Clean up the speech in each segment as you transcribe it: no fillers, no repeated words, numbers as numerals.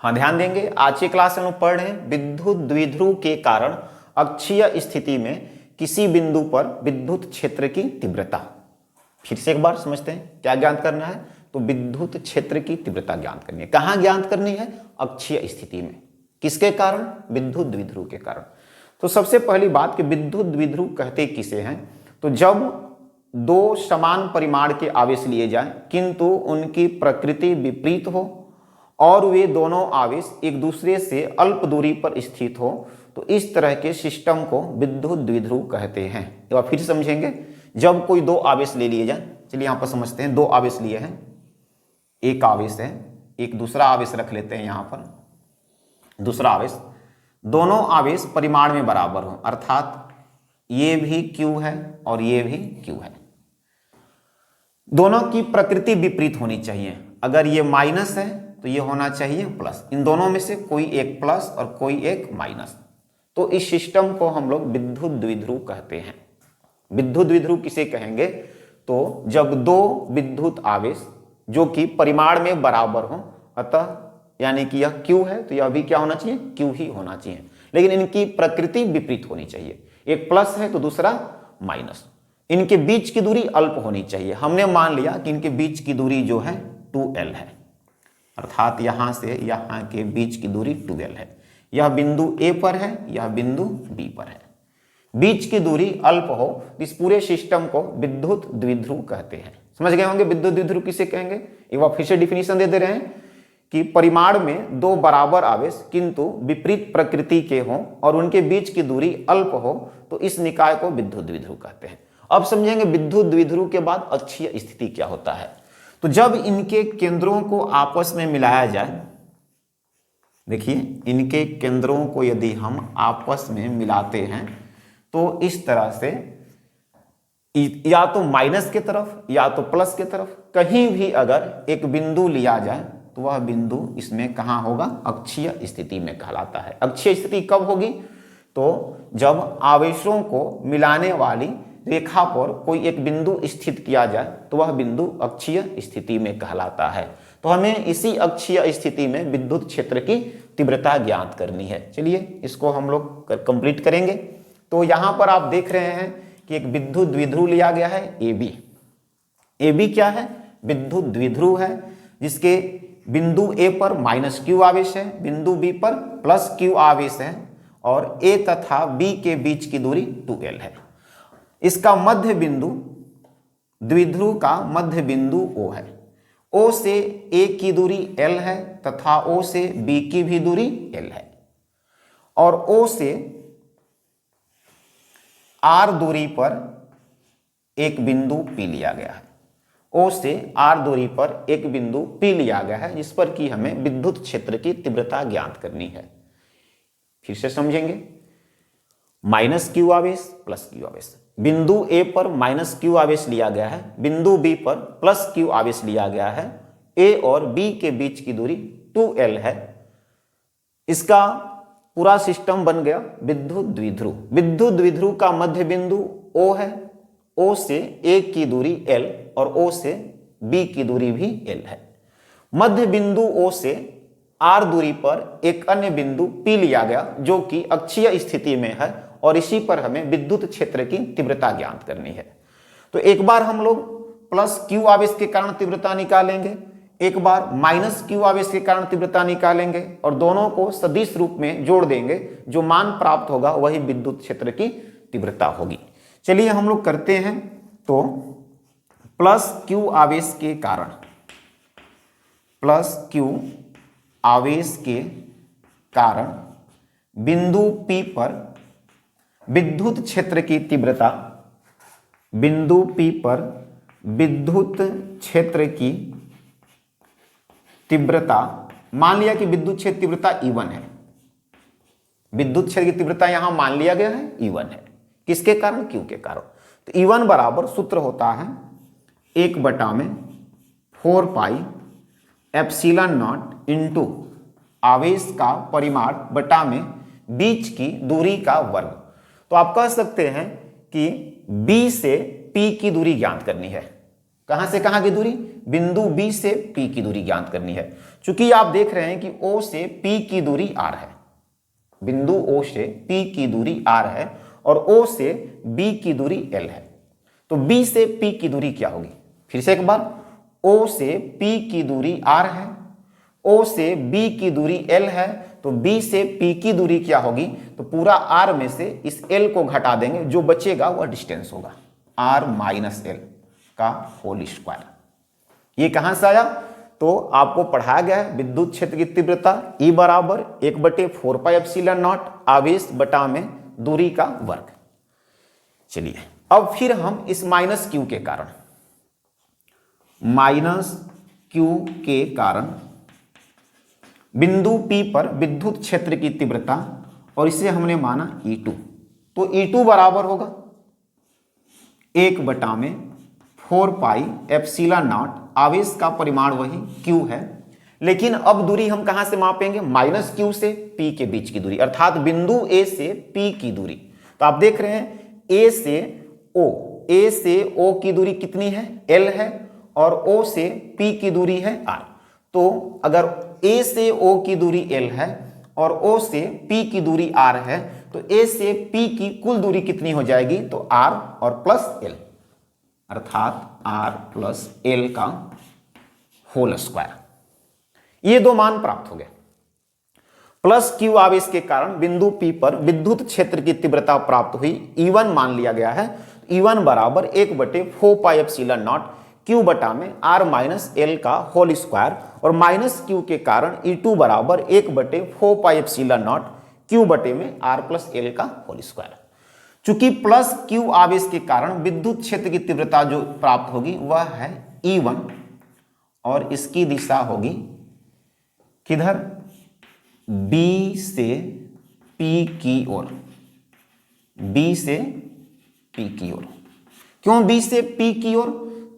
हाँ ध्यान देंगे, आज की क्लास में हम लोग पढ़ रहे हैं विद्युत द्विध्रुव के कारण अक्षीय स्थिति में किसी बिंदु पर विद्युत क्षेत्र की तीव्रता। फिर से एक बार समझते हैं क्या ज्ञात करना है। तो विद्युत क्षेत्र की तीव्रता ज्ञात करनी है। कहाँ ज्ञात करनी है? अक्षीय स्थिति में। किसके कारण? विद्युत द्विध्रुव के कारण। तो सबसे पहली बात कि विद्युत द्विध्रुव कहते किसे हैं? तो जब दो समान परिमाण के आवेश लिए जाएं किंतु उनकी प्रकृति विपरीत हो और वे दोनों आवेश एक दूसरे से अल्प दूरी पर स्थित हो, तो इस तरह के सिस्टम को विद्युत द्विध्रुव कहते हैं। एक बार फिर समझेंगे, जब कोई दो आवेश ले लिए जाए, चलिए यहां पर समझते हैं। दो आवेश लिए हैं, एक आवेश है, एक दूसरा आवेश रख लेते हैं यहां पर, दूसरा आवेश। दोनों आवेश परिमाण में बराबर हो, अर्थात ये भी Q है और ये भी Q है। दोनों की प्रकृति विपरीत होनी चाहिए। अगर ये माइनस है तो ये होना चाहिए प्लस। इन दोनों में से कोई एक प्लस और कोई एक माइनस। तो इस सिस्टम को हम लोग विद्युत द्विध्रुव कहते हैं। विद्युत द्विध्रुव किसे कहेंगे? तो जब दो विद्युत आवेश जो कि परिमाण में बराबर हो, अतः यानी कि यह Q है तो यह भी क्या होना चाहिए? Q ही होना चाहिए, लेकिन इनकी प्रकृति विपरीत होनी चाहिए। एक प्लस है तो दूसरा माइनस। इनके बीच की दूरी अल्प होनी चाहिए। हमने मान लिया कि इनके बीच की दूरी जो है 2L है, अर्थात यहां से यहां के बीच की दूरी 2L है। यह बिंदु A पर है, यह बिंदु B पर है। बीच की दूरी अल्प हो, इस पूरे सिस्टम को विद्युत द्विध्रुव कहते हैं। समझ गए होंगे विद्युत द्विध्रुव किसे कहेंगे? एक बार फिर से डिफिनीशन दे रहे हैं कि परिमाण में दो बराबर आवेश किंतु विपरीत प्रकृति के हों और उनके बीच की दूरी अल्प हो, तो इस निकाय को विद्युत द्विध्रुव कहते हैं। अब समझेंगे विद्युत द्विध्रुव के बाद अक्षीय स्थिति क्या होता है। तो जब इनके केंद्रों को आपस में मिलाया जाए, देखिए इनके केंद्रों को यदि हम आपस में मिलाते हैं तो इस तरह से या तो माइनस के तरफ या तो प्लस के तरफ कहीं भी अगर एक बिंदु लिया जाए तो वह बिंदु इसमें कहां होगा? अक्षीय स्थिति में कहलाता है। अक्षीय स्थिति कब होगी? तो जब आवेशों को मिलाने वाली रेखा पर कोई एक बिंदु स्थित किया जाए तो वह बिंदु अक्षीय स्थिति में कहलाता है। तो हमें इसी अक्षीय स्थिति में विद्युत क्षेत्र की तीव्रता ज्ञात करनी है। चलिए इसको हम लोग कंप्लीट करेंगे। तो यहां पर आप देख रहे हैं कि एक विद्युत द्विध्रुव लिया गया है AB। AB क्या है? विद्युत द्विध्रुव है, जिसके बिंदु A पर -Q आवेश है, बिंदु B पर +Q आवेश है और A तथा B के बीच की दूरी 2L है। इसका मध्य बिंदु, द्विध्रुव का मध्य बिंदु O है। O से A की दूरी L है तथा O से B की भी दूरी L है और O से R दूरी पर एक बिंदु P लिया गया है। O से R दूरी पर एक बिंदु P लिया गया है, जिस पर कि हमें विद्युत क्षेत्र की तीव्रता ज्ञात करनी है। फिर से समझेंगे, -Q आवेश +Q आवेश। बिंदु A पर -Q आवेश लिया गया है, बिंदु B पर +Q आवेश लिया गया है। A और B के बीच की दूरी 2L है। इसका पूरा सिस्टम बन गया विद्युत द्विध्रुव। विद्युत द्विध्रुव का मध्य बिंदु O है। O से A की दूरी L और O से B की दूरी भी L है। मध्य बिंदु O से R दूरी पर एक अन्य बिंदु P लिया गया जो कि अक्षीय स्थिति में है और इसी पर हमें विद्युत क्षेत्र की तीव्रता ज्ञात करनी है। तो एक बार हम लोग +Q आवेश के कारण तीव्रता निकालेंगे, एक बार -Q आवेश के कारण तीव्रता निकालेंगे और दोनों को सदिश रूप में जोड़ देंगे। जो मान प्राप्त होगा वही विद्युत क्षेत्र की तीव्रता होगी। चलिए हम लोग करते हैं। तो +Q आवेश के कारण, +Q आवेश के कारण बिंदु P पर विद्युत क्षेत्र की तीव्रता, बिंदु P पर विद्युत क्षेत्र की तीव्रता, मान लिया कि विद्युत क्षेत्र तीव्रता E1 है। विद्युत क्षेत्र की तीव्रता यहां मान लिया गया है E1 है। किसके कारण? Q के कारण। तो E1 बराबर सूत्र होता है 1/4πε0 इंटू आवेश का परिमाण बटा में बीच की दूरी का वर्ग। तो आप कह सकते हैं कि B से P की दूरी ज्ञात करनी है। कहां से कहां की दूरी, बिंदु बी से पी की दूरी ज्ञात करनी है। चूंकि आप देख रहे हैं कि ओ से पी की दूरी r है, बिंदु ओ से पी की दूरी r है और ओ से बी की दूरी l है, तो b से p की दूरी क्या होगी, फिर से एक बार, o से p की दूरी r है, o से b की दूरी l है, तो b से p की दूरी क्या होगी, तो पूरा r में से इस l को घटा देंगे, जो बचेगा वह डिस्टेंस होगा r माइनस l का होल स्क्वायर। ये कहां से आया, तो आपको पढ़ाया गया है विद्युत क्षेत्र की तीव्रता E बराबर 1/4πε0 आवेश बटा में दूरी का वर्ग। चलिए अब फिर हम इस माइनस क्यू के कारण, माइनस क्यू के कारण बिंदु P पर विद्युत क्षेत्र की तीव्रता, और इसे हमने माना E2, तो E2 बराबर होगा 1/4πε0, आवेश का परिमाण वही Q है, लेकिन अब दूरी हम कहां से मापेंगे, माइनस Q से P के बीच की दूरी, अर्थात बिंदु A से P की दूरी। तो आप देख रहे हैं A से O की दूरी कितनी है, L है, और O से P की दूरी है R। तो अगर A से O की दूरी L है और O से P की दूरी R है, तो A से P की कुल दूरी कितनी हो जाएगी, तो R और प्लस L, अर्थात R प्लस L का होल स्क्वायर। ये दो मान प्राप्त हो गए। प्लस Q आवेश के कारण बिंदु P पर विद्युत क्षेत्र की तीव्रता प्राप्त हुई, E1 मान लिया गया है, E1 बराबर 1/4πε0 Q बटा में R माइनस L का होल स्क्वायर, और माइनस Q के कारण E2 बराबर 1/4πε0 Q बटे में R प्लस L का होल स्क्वायर। चूंकि प्लस Q आवेश के कारण विद्युत क्षेत्र की तीव्रता जो प्राप्त होगी वह है E1, और इसकी दिशा होगी किधर, B से P की ओर, B से P की ओर। क्यों B से P की ओर,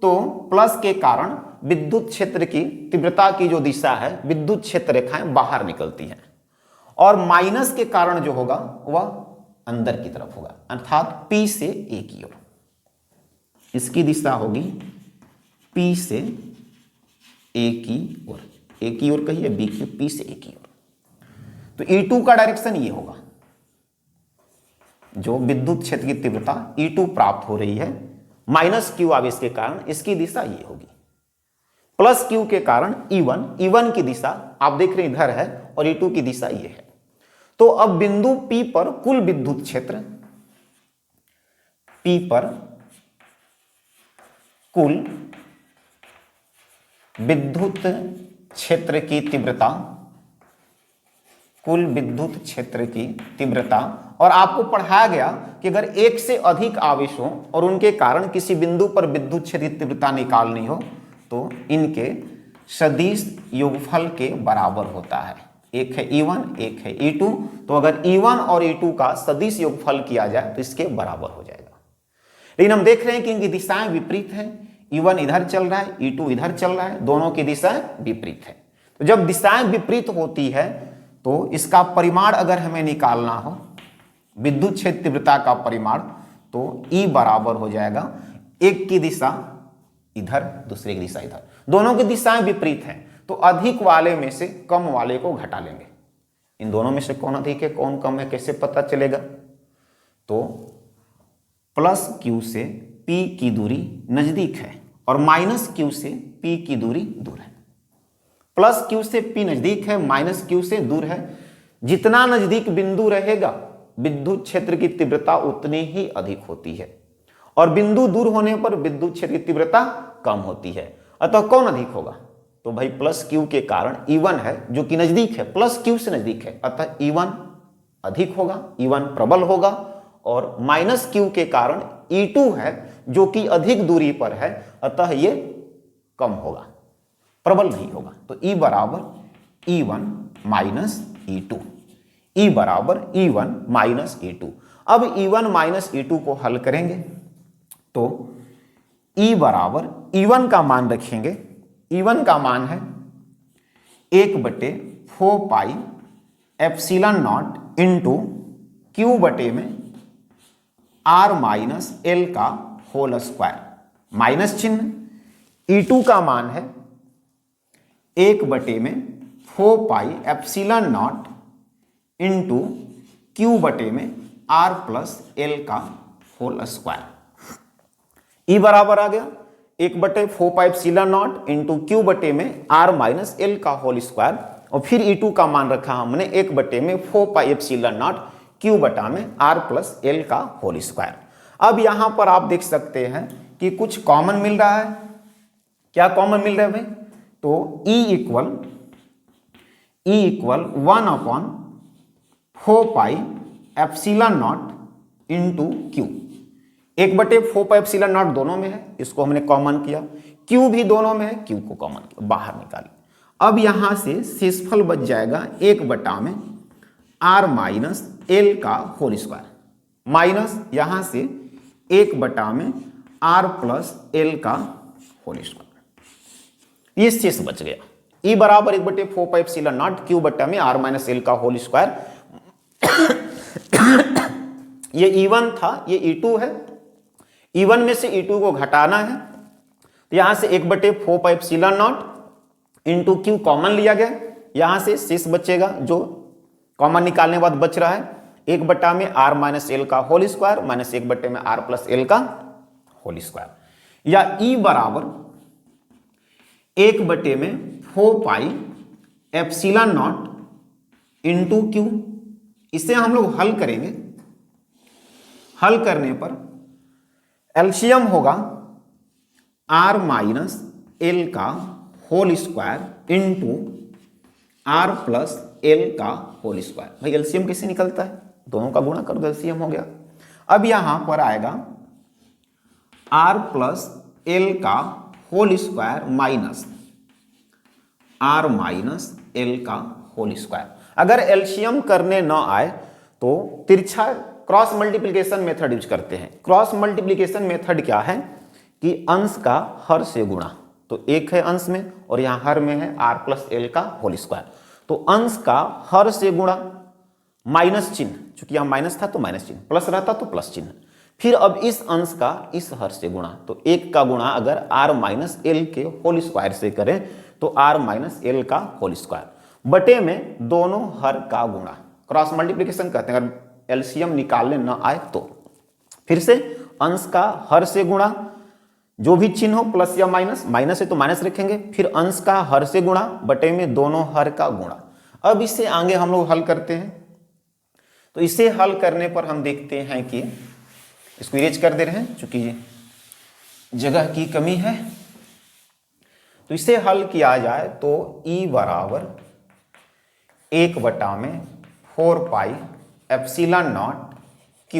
तो प्लस के कारण विद्युत क्षेत्र की तीव्रता की जो दिशा है, विद्युत क्षेत्र रेखाएं बाहर निकलती हैं, और माइनस के कारण जो होगा वह अंदर की तरफ होगा, अर्थात P से A की ओर। इसकी दिशा होगी P से A की ओर, A की ओर कहिए, B की, P से A की ओर। तो E2 का डायरेक्शन ये होगा, जो विद्युत क्षेत्र की तीव्रता E2 प्राप्त हो रही है माइनस Q आवेश के कारण, इसकी दिशा ये होगी। प्लस Q के कारण E1 की दिशा आप देख रहे हैं इधर है, और E2 की दिशा ये है। तो अब बिंदु P पर कुल विद्युत क्षेत्र, P पर कुल विद्युत क्षेत्र की तीव्रता, कुल विद्युत क्षेत्र की तीव्रता, और आपको पढ़ाया गया कि अगर एक से अधिक आवेश हो और उनके कारण किसी बिंदु पर विद्युत क्षेत्र की तीव्रता निकालनी हो, तो इनके सदिश योगफल के बराबर होता है। एक है E1, एक है E2, तो अगर E1 और E2 का सदिश योगफल किया जाए तो इसके बराबर हो जाएगा। लेकिन हम देख रहे हैं कि इनकी दिशाएं विपरीत हैं, E1 इधर चल रहा है, E2 इधर चल रहा है, दोनों की दिशाएं विपरीत है। तो जब दिशाएं विपरीत होती है तो इसका परिमाण अगर हमें निकालना हो, विद्युत क्षेत्र तीव्रता का परिमाण, तो E बराबर हो जाएगा, एक की दिशा इधर, दूसरे की दिशा इधर, दोनों की दिशाएं विपरीत हैं, तो अधिक वाले में से कम वाले को घटा लेंगे। इन दोनों में से कौन अधिक है कौन कम है कैसे पता चलेगा, तो प्लस Q से P की दूरी नजदीक है और माइनस Q से P की दूरी दूर है। प्लस Q से P नजदीक है, माइनस Q से दूर है। जितना नजदीक बिंदु रहेगा विद्युत क्षेत्र की तीव्रता उतनी ही अधिक होती है, और बिंदु दूर होने पर विद्युत क्षेत्र की तीव्रता कम होती है। अतः कौन अधिक होगा, तो भाई प्लस Q के कारण E1 है जो कि नजदीक है, प्लस Q से नजदीक है, अतः E1 अधिक होगा, E1 प्रबल होगा, और माइनस Q के कारण E2 है जो कि अधिक दूरी पर है, अतः ये कम होगा, प्रबल नहीं होगा। तो E बराबर E1 माइनस E2, E बराबर E1 माइनस E2। अब E1 माइनस E2 को हल करेंगे तो E बराबर E1 का मान रखेंगे, E1 का मान है 1/4 एप्सिलॉन नॉट इंटू Q बटे में R माइनस L का होल स्क्वायर, माइनस चिन्ह, E2 का मान है 1/4πε0 इंटू Q बटे में R प्लस L का होल स्क्वायर। E बराबर आ गया 1/4πε0 इंटू Q बटे में R माइनस L का होल स्क्वायर, और फिर E2 का मान रखा हमने 1/4πε0 Q बटा में R प्लस L का होल स्क्वायर। अब यहां पर आप देख सकते हैं कि कुछ कॉमन मिल रहा है। क्या कॉमन मिल रहा है भाई? तो E इक्वल 1/4πε0 इंटू Q। 1/4πε0 दोनों में है, इसको हमने कॉमन किया। Q भी दोनों में है, Q को कॉमन किया, बाहर निकाले। अब यहां से शेषफल बच जाएगा 1/r माइनस L का होल स्क्वायर, माइनस यहां से 1/r प्लस L का होल स्क्वायर। ये शेष बच गया। E बराबर 1/4πε0 Q बटा में R माइनस L का होल स्क्वायर। ये E1 था, ये E2 है। E1 में से E2 को घटाना है, तो यहां से 1/4πε0 इंटू Q कॉमन लिया गया, यहां से शेष बचेगा जो कॉमन निकालने के बाद बच रहा है 1 में R माइनस L का होल स्क्वायर माइनस 1 में R प्लस L का होल स्क्वायर, या E बराबर 1/4πε0 इंटू Q। इसे हम लोग हल करेंगे। हल करने पर एलसीएम होगा R माइनस L का whole square into R plus L का होल स्क्वायर। भाई एलसीएम कैसे निकलता है? दोनों का गुणा कर दो, एलसीएम हो गया। अब यहां पर आएगा R प्लस L का whole square minus R minus L का होल स्क्वायर। अगर एलसीएम करने ना आए तो तिरछा क्रॉस मल्टीप्लिकेशन मेथड यूज करते हैं। क्रॉस मल्टीप्लिकेशन मेथड क्या है कि अंश का हर से गुणा, तो एक है अंश में और यहां हर में है R प्लस L का होल स्क्वायर, तो अंश का हर से गुणा माइनस चिन्ह, चूंकि यहां माइनस था तो माइनस चिन्ह, प्लस रहता तो प्लस चिन्ह, फिर अब इस अंश का इस हर से गुणा, तो एक का गुणा अगर R माइनस L के होल स्क्वायर से करें तो R माइनस L का होल स्क्वायर बटे में दोनों हर का गुणा। क्रॉस मल्टीप्लिकेशन कहते हैं। अगर एलसीएम निकालने ना आए तो फिर से अंश का हर से गुणा, जो भी चिन्ह हो प्लस या माइनस, माइनस है तो माइनस रखेंगे, फिर अंश का हर से गुणा बटे में दोनों हर का गुणा। अब इससे आगे हम लोग हल करते हैं। तो इसे हल करने पर हम देखते हैं कि इसको इरेज कर दे रहे हैं चूंकि जगह की कमी है। तो इसे हल किया जाए तो E बराबर 1/4πε0 Q,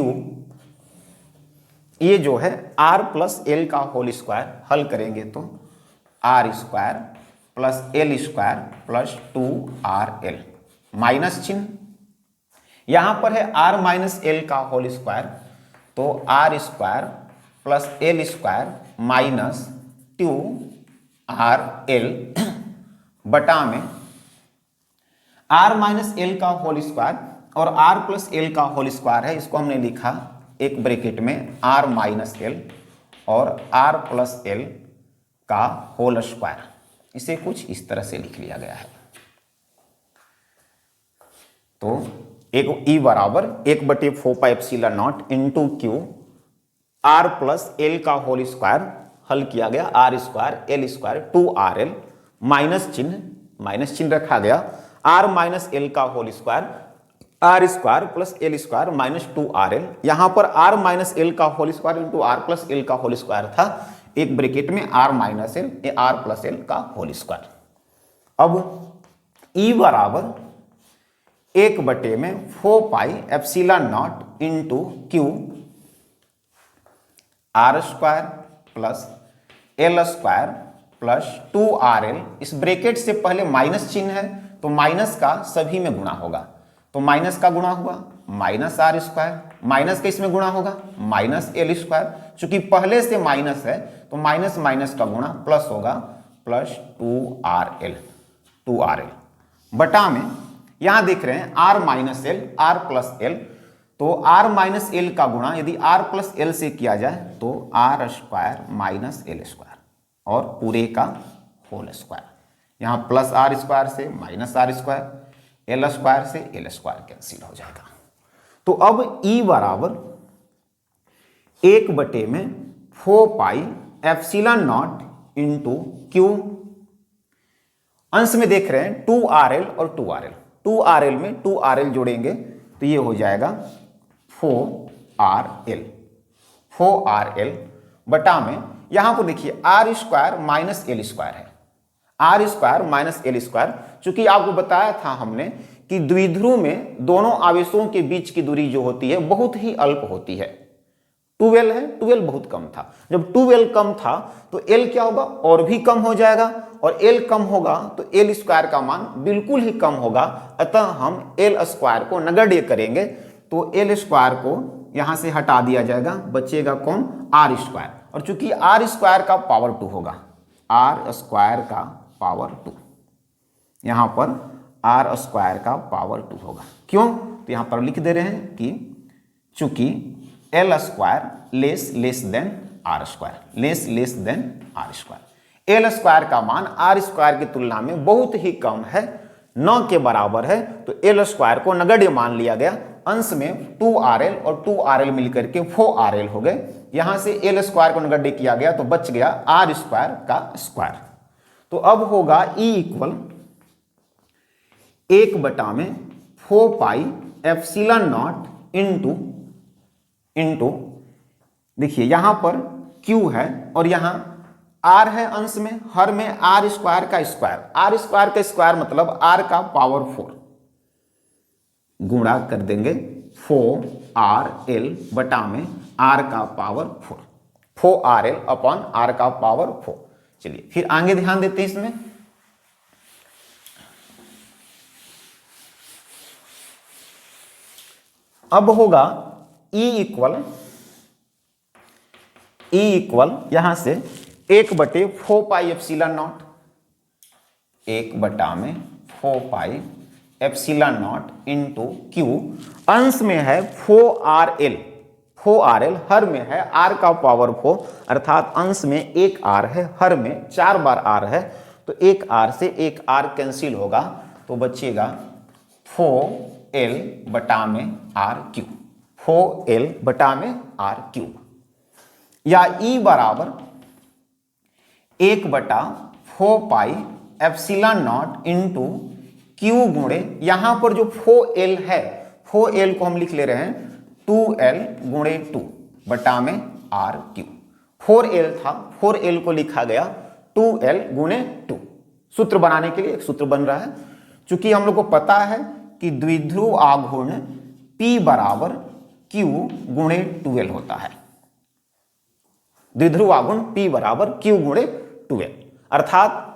ये जो है R प्लस L का होल स्क्वायर हल करेंगे तो R square plus L square plus 2RL, minus चिन्ह यहां पर है R माइनस L का होल स्क्वायर, तो R square plus L square minus 2RL बटा में R माइनस L का होल स्क्वायर और R प्लस L का होल स्क्वायर है, इसको हमने लिखा एक ब्रैकेट में R माइनस L और R प्लस L का होल स्क्वायर। इसे कुछ इस तरह से लिख लिया गया है। तो एक E बराबर 1/4πε0 into Q R plus L का होल स्क्वायर हल किया गया, R square L square 2RL, minus चिन्ह रखा गया, R माइनस L का whole square R square plus L square minus 2RL। यहां पर R माइनस L का whole square into R plus L का होल स्क्वायर था, एक ब्रैकेट में R minus L R plus L का होल स्क्वायर। अब E बराबर 1/4πε0 into Q R square plus L square plus 2RL, इस ब्रैकेट से पहले माइनस चिन्ह है तो माइनस का सभी में गुणा होगा, तो माइनस का गुणा हुआ माइनस R स्क्वायर, माइनस का इसमें गुणा होगा माइनस L स्क्वायर, चूंकि पहले से माइनस है तो माइनस माइनस का गुणा प्लस होगा प्लस 2RL बटा में यहां देख रहे हैं R minus L R plus L, तो R माइनस L का गुणा यदि R प्लस L से किया जाए तो R square minus L square, और पूरे का होल स्क्वायर। यहाँ प्लस आर स्क्वायर से minus R square, L square से एल स्क्वायर कैंसिल हो जाएगा। तो अब ई बराबर 1/4 एप्सिलॉन नॉट इंटू क्यू, अंश में देख रहे हैं 2RL और 2RL, 2RL में 2RL जोड़ेंगे तो ये हो जाएगा 4RL बटा में, यहां पर देखिए R square minus L square है, R square minus L square. चूंकि आपको बताया था हमने कि द्विध्रुव में दोनों आवेशों के बीच की दूरी जो होती है बहुत ही अल्प होती है। 12 है, 12 बहुत कम था। जब 12 कम था तो L क्या होगा, और भी कम हो जाएगा, और L कम होगा तो L स्क्वायर का मान बिल्कुल ही कम होगा। अतः हम L स्क्वायर को नगण्य करेंगे तो L स्क्वायर को यहां से हटा दिया जाएगा, बचेगा कौन, R स्क्वायर। और चूंकि R स्क्वायर का पावर 2 होगा, R स्क्वायर का पावर 2, यहां पर R स्क्वायर का पावर 2 होगा। क्यों, तो यहां पर लिख दे रहे हैं कि चूंकि L square less than R square, less than R square. L square का मान R स्क्वायर की तुलना में बहुत ही कम है, 9 के बराबर है, तो L स्क्वायर को नगण्य मान लिया गया। अंश में 2RL और 2RL मिलकर के 4RL हो गए। यहां से L स्क्वायर को नगण्य किया गया तो बच गया R स्क्वायर का स्क्वायर। तो अब होगा E equal 1/4 epsilon not into देखिए यहां पर Q है और यहां R है, अंश में हर में R स्क्वायर का स्क्वायर, R स्क्वायर का स्क्वायर मतलब R का पावर 4, गुणा कर देंगे 4RL बटा में R का पावर 4, 4RL अपॉन R का पावर 4। चलिए फिर आगे ध्यान देते हैं इसमें। अब होगा E इक्वल यहां से 1/4 epsilon not, 1/4 epsilon not into Q, अंश में है 4RL, हर में है R का पावर 4, अर्थात अंश में एक R है, हर में 4 बार R है, तो एक R से एक R कैंसिल होगा तो बचेगा 4L बटा में R क्यूब, 4L बटा में R क्यूब, या E बराबर 1/4 एप्सिलॉन नॉट इंटू Q गुणे, यहां पर जो 4L है, 4L को हम लिख ले रहे हैं 2L गुणे 2 बटा में R क्यूब। 4L था, 4L को लिखा गया 2L गुणे 2, सूत्र बनाने के लिए एक सूत्र बन रहा है। चूंकि हम लोग को पता है कि द्विध्रुव आघूर्ण P बराबर Q गुणे 2L होता है, द्विध्रुव आघूर्ण P बराबर Q गुणे 2L, अर्थात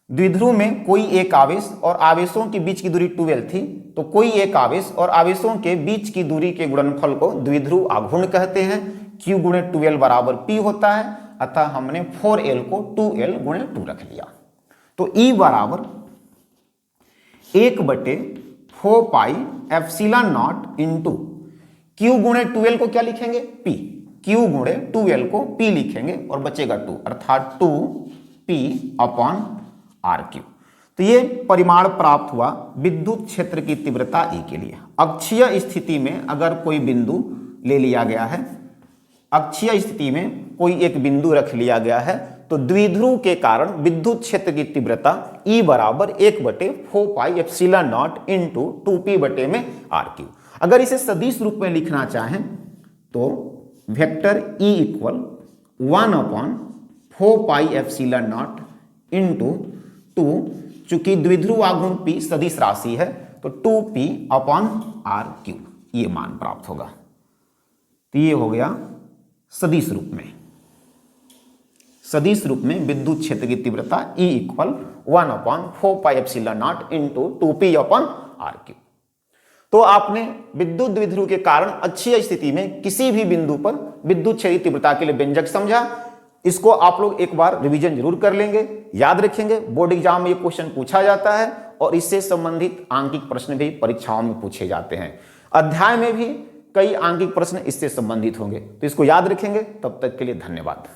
द्विध्रुव में कोई एक आवेश और आवेशों के बीच की दूरी 2L थी, तो कोई एक आवेश और आवेशों के बीच की दूरी के गुणनफल को द्विध्रुव आघूर्ण कहते हैं। Q गुणे 2L बराबर P होता है, अतः हमने 4L को 2L गुणे 2 रख लिया। तो E बराबर 1/4 एप्सिलॉन नॉट इंटू Q गुणे 2L को क्या लिखेंगे, P, Q गुणे 2L को P लिखेंगे और बचेगा 2, अर्थात 2P अपॉन R क्यूब। तो ये परिमाण प्राप्त हुआ विद्युत क्षेत्र की तीव्रता E के लिए। अक्षीय स्थिति में अगर कोई बिंदु ले लिया गया है, अक्षीय स्थिति में कोई एक बिंदु रख लिया गया है, तो द्विध्रुव के कारण विद्युत क्षेत्र की तीव्रता E बराबर 1/4 एप्सिलॉन नॉट इंटू 2P बटे में R क्यूब। अगर इसे सदिश रूप में लिखना चाहें तो vector E equal 1/4 epsilon not into 2, चूंकि द्विध्रुव आघूर्ण P सदिश राशि है तो 2P अपॉन R क्यूब, ये मान प्राप्त होगा। तो ये हो गया सदिश रूप में, सदिश रूप में विद्युत क्षेत्र की तीव्रता E equal 1/4 epsilon not into 2P upon R cube. तो आपने विद्युत द्विध्रुव के कारण अक्षीय स्थिति में किसी भी बिंदु पर विद्युत क्षेत्र की तीव्रता के लिए व्यंजक समझा। इसको आप लोग एक बार रिवीजन जरूर कर लेंगे, याद रखेंगे, बोर्ड एग्जाम में ये क्वेश्चन पूछा जाता है और इससे संबंधित आंकिक प्रश्न भी परीक्षाओं में पूछे जाते हैं। अध्याय में भी कई आंकिक प्रश्न इससे संबंधित होंगे, तो इसको याद रखेंगे। तब तक के लिए धन्यवाद।